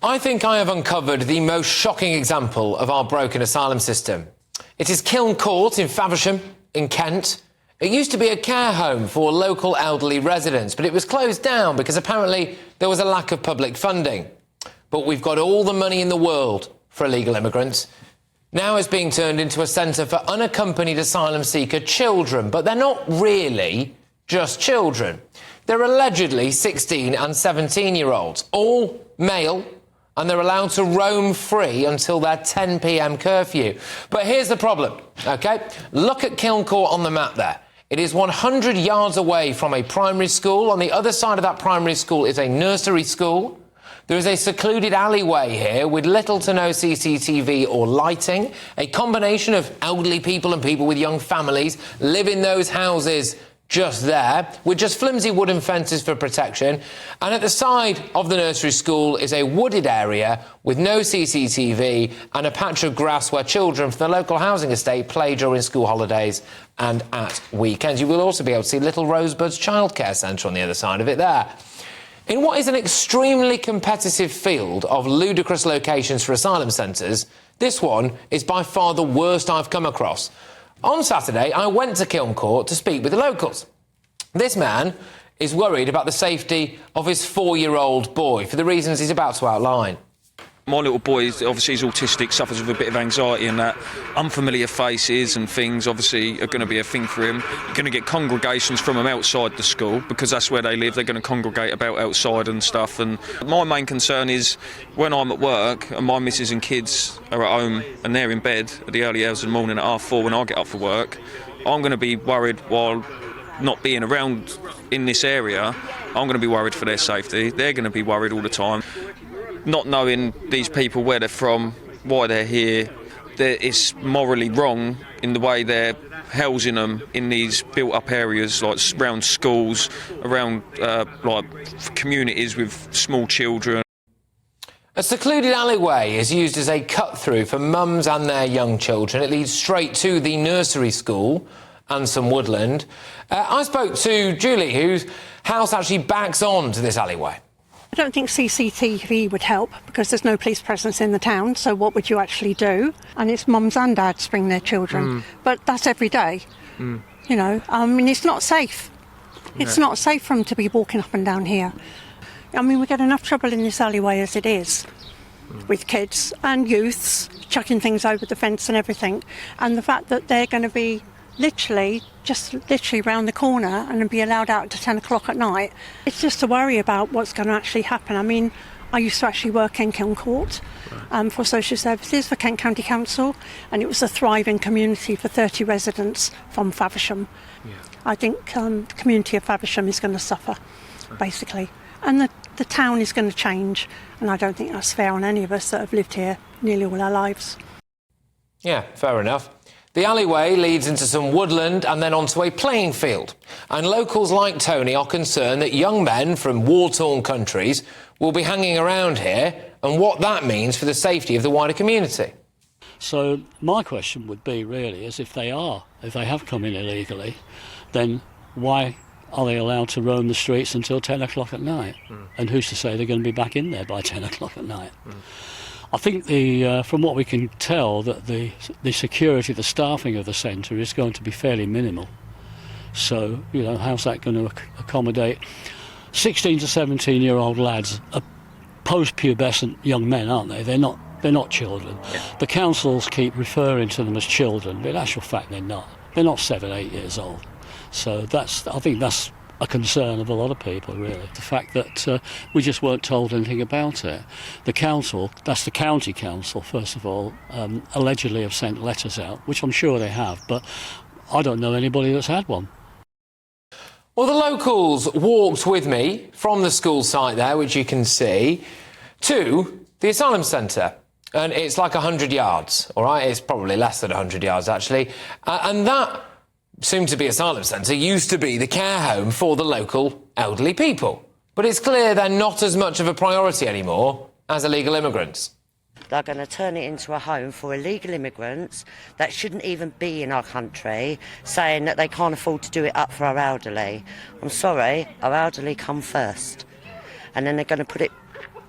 I think I have uncovered the most shocking example of our broken asylum system. It is Kiln Court in Faversham, in Kent. It used to be a care home for local elderly residents, but it was closed down because apparently there was a lack of public funding. But we've got all the money in the world for illegal immigrants. Now it's being turned into a centre for unaccompanied asylum seeker children, but they're not really just children. They're allegedly 16 and 17-year-olds, all male, and they're allowed to roam free until their 10 p.m. curfew. But here's the problem, OK? Look at Kiln Court on the map there. It is 100 yards away from a primary school. On the other side of that primary school is a nursery school. There is a secluded alleyway here with little to no CCTV or lighting. A combination of elderly people and people with young families live in those houses just there, with just flimsy wooden fences for protection. And at the side of the nursery school is a wooded area with no CCTV and a patch of grass where children from the local housing estate play during school holidays and at weekends. You will also be able to see Little Rosebud's childcare centre on the other side of it there. In what is an extremely competitive field of ludicrous locations for asylum centres, this one is by far the worst I've come across. On Saturday, I went to Kiln Court to speak with the locals. This man is worried about the safety of his 4-year-old boy for the reasons he's about to outline. My little boy, obviously, is autistic, suffers with a bit of anxiety, and that unfamiliar faces and things, obviously, are going to be a thing for him. You're going to get congregations from him outside the school, because that's where they live. They're going to congregate about outside and stuff. And my main concern is when I'm at work and my missus and kids are at home and they're in bed at the early hours of the morning at 4:30 when I get up for work, I'm going to be worried while not being around in this area. I'm going to be worried for their safety. They're going to be worried all the time. Not knowing these people, where they're from, why they're here, it's morally wrong in the way they're housing them in these built-up areas, like around schools, around like communities with small children. A secluded alleyway is used as a cut-through for mums and their young children. It leads straight to the nursery school and some woodland. I spoke to Julie, whose house actually backs on to this alleyway. I don't think CCTV would help because there's no police presence in the town, so what would you actually do? And it's mums and dads bring their children, but that's every day. You know, I mean, it's not safe. It's not safe for them to be walking up and down here. I mean, we get enough trouble in this alleyway as it is with kids and youths chucking things over the fence and everything, and the fact that they're going to be literally round the corner and be allowed out to 10 o'clock at night. It's just a worry about what's going to actually happen. I mean, I used to actually work in Kiln Court for social services for Kent County Council, and it was a thriving community for 30 residents from Faversham. I think the community of Faversham is going to suffer, basically. And the town is going to change, and I don't think that's fair on any of us that have lived here nearly all our lives. Yeah, fair enough. The alleyway leads into some woodland and then onto a playing field. And locals like Tony are concerned that young men from war-torn countries will be hanging around here and what that means for the safety of the wider community. So my question would be really is if they have come in illegally, then why are they allowed to roam the streets until 10 o'clock at night? And who's to say they're going to be back in there by 10 o'clock at night? I think from what we can tell, that the security, the staffing of the centre is going to be fairly minimal. So, you know, how's that going to accommodate 16 to 17-year-old lads, post-pubescent young men, aren't they? They're not children. The councils keep referring to them as children, but in actual fact they're not. They're not 7, 8 years old. So I think that's a concern of a lot of people, really. The fact that we just weren't told anything about it. The council, that's the county council, first of all, allegedly have sent letters out, which I'm sure they have, but I don't know anybody that's had one. Well, the locals walked with me from the school site there, which you can see, to the asylum centre. And it's like 100 yards, all right? It's probably less than 100 yards, actually. And that soon-to-be asylum centre used to be the care home for the local elderly people. But it's clear they're not as much of a priority anymore as illegal immigrants. They're going to turn it into a home for illegal immigrants that shouldn't even be in our country, saying that they can't afford to do it up for our elderly. I'm sorry, our elderly come first. And then they're going to put it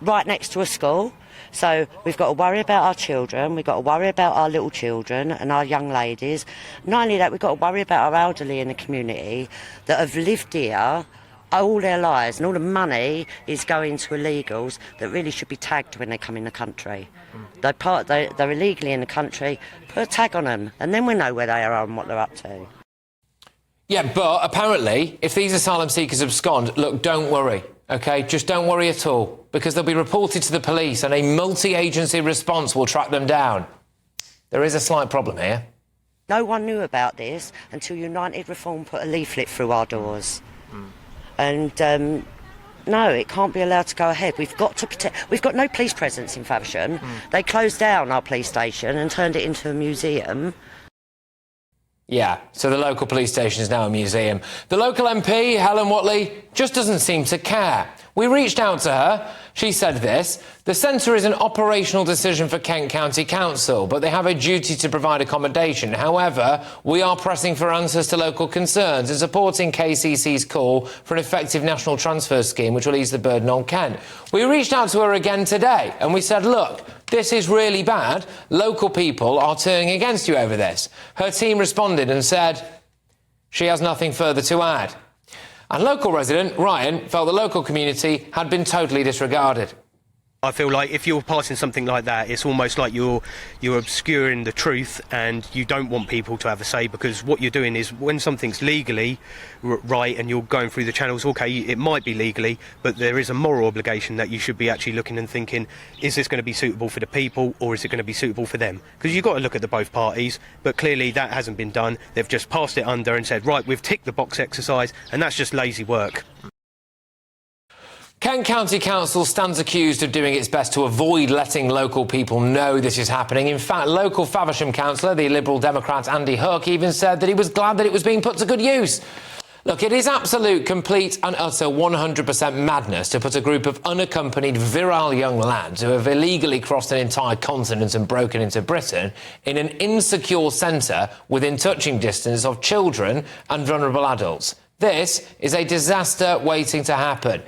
right next to a school, So we've got to worry about our children, we've got to worry about our little children and our young ladies. Not only that, we've got to worry about our elderly in the community that have lived here all their lives, and all the money is going to illegals that really should be tagged when they come in the country. They're illegally in the country, put a tag on them, and then we know where they are and what they're up to. Yeah, but apparently, if these asylum seekers abscond, look, don't worry, OK? Just don't worry at all, because they'll be reported to the police and a multi-agency response will track them down. There is a slight problem here. No one knew about this until United Reform put a leaflet through our doors. And no, it can't be allowed to go ahead. We've got to protect. We've got no police presence in Faversham. They closed down our police station and turned it into a museum. Yeah, so the local police station is now a museum. The local MP, Helen Whatley, just doesn't seem to care. We reached out to her. She said this: the centre is an operational decision for Kent County Council, but they have a duty to provide accommodation. However, we are pressing for answers to local concerns and supporting KCC's call for an effective national transfer scheme which will ease the burden on Kent. We reached out to her again today and we said, look, this is really bad. Local people are turning against you over this. Her team responded and said she has nothing further to add. And local resident Ryan felt the local community had been totally disregarded. I feel like if you're passing something like that, it's almost like you're obscuring the truth, and you don't want people to have a say, because what you're doing is, when something's legally right and you're going through the channels, OK, it might be legally, but there is a moral obligation that you should be actually looking and thinking, is this going to be suitable for the people or is it going to be suitable for them? Because you've got to look at the both parties, but clearly that hasn't been done. They've just passed it under and said, right, we've ticked the box exercise, and that's just lazy work. Kent County Council stands accused of doing its best to avoid letting local people know this is happening. In fact, local Faversham councillor, the Liberal Democrat Andy Hook, even said that he was glad that it was being put to good use. Look, it is absolute, complete and utter 100% madness to put a group of unaccompanied, virile young lads who have illegally crossed an entire continent and broken into Britain in an insecure centre within touching distance of children and vulnerable adults. This is a disaster waiting to happen.